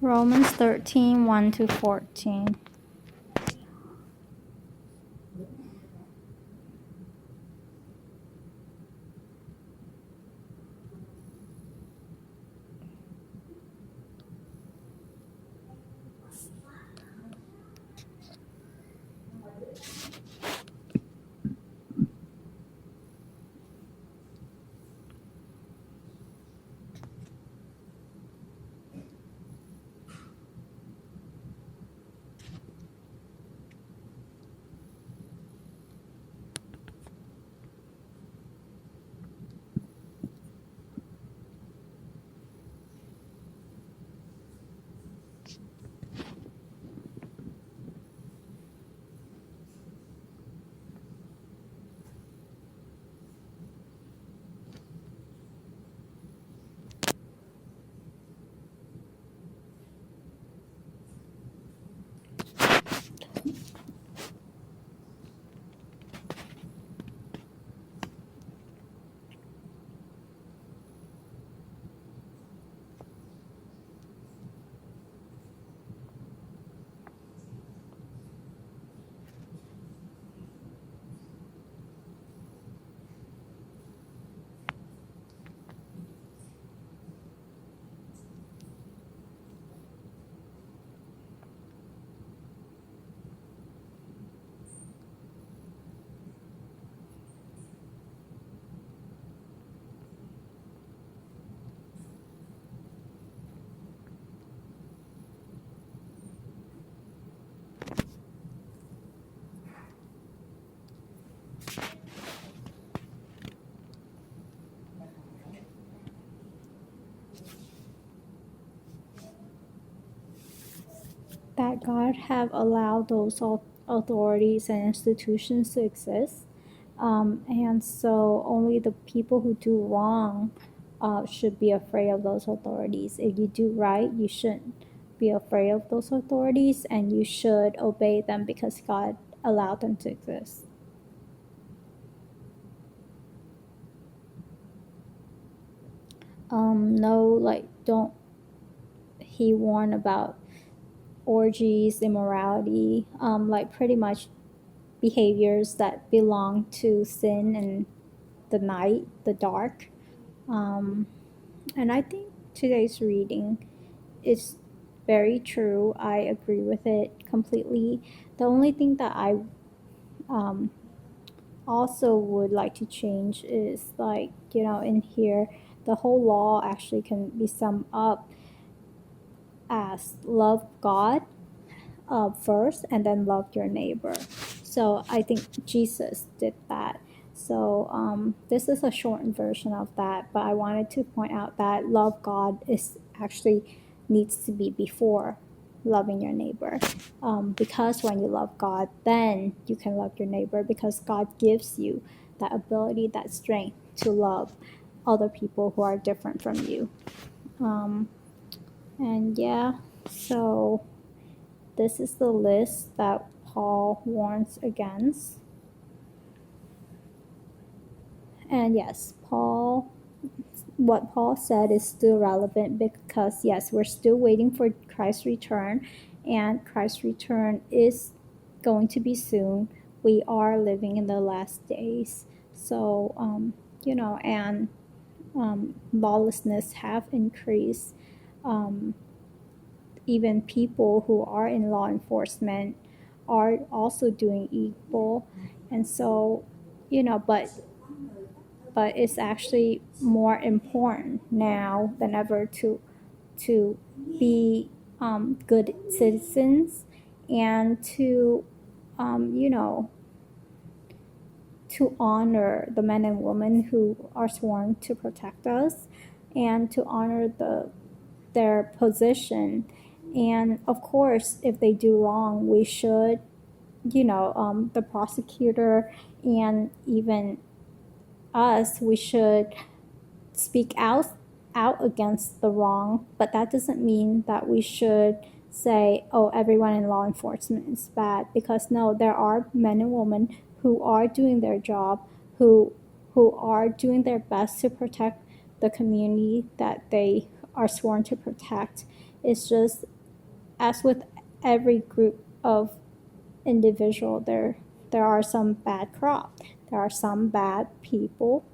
Romans 13, 1-14. That God have allowed those authorities and institutions to exist. And so only the people who do wrong should be afraid of those authorities. If you do right, you shouldn't be afraid of those authorities, and you should obey them because God allowed them to exist. No, like, don't. He warned about orgies, immorality, like pretty much behaviors that belong to sin and the night, the dark. And I think today's reading is very true. I agree with it completely. The only thing that I also would like to change is, like, in here, the whole law actually can be summed up as love God first and then love your neighbor. So I think Jesus did that. So this is a shortened version of that, but I wanted to point out that love God is actually needs to be before loving your neighbor, because when you love God, then you can love your neighbor, because God gives you that ability, that strength to love other people who are different from you. And yeah, so this is the list that Paul warns against. And yes, what Paul said is still relevant, because yes, we're still waiting for Christ's return, and Christ's return is going to be soon. We are living in the last days. So, and lawlessness have increased. Even people who are in law enforcement are also doing evil. And so, but it's actually more important now than ever to be good citizens, and to to honor the men and women who are sworn to protect us, and to honor their position. And of course, if they do wrong, we should, the prosecutor and even us, we should speak out against the wrong. But that doesn't mean that we should say, oh, everyone in law enforcement is bad, because no, there are men and women who are doing their job, who are doing their best to protect the community that they are sworn to protect. It's just, as with every group of individual, there are some bad crop. There are some bad people,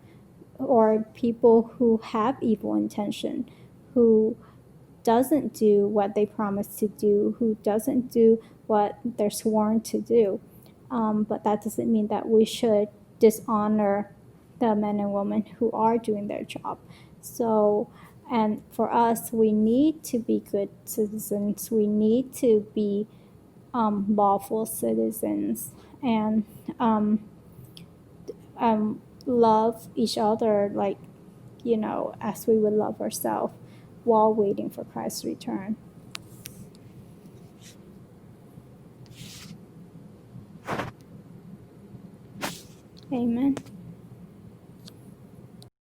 or people who have evil intention, who doesn't do what they promise to do, who doesn't do what they're sworn to do. But that doesn't mean that we should dishonor the men and women who are doing their job. So, and for us, we need to be good citizens. We need to be lawful citizens, and love each other, like, as we would love ourselves, while waiting for Christ's return. Amen.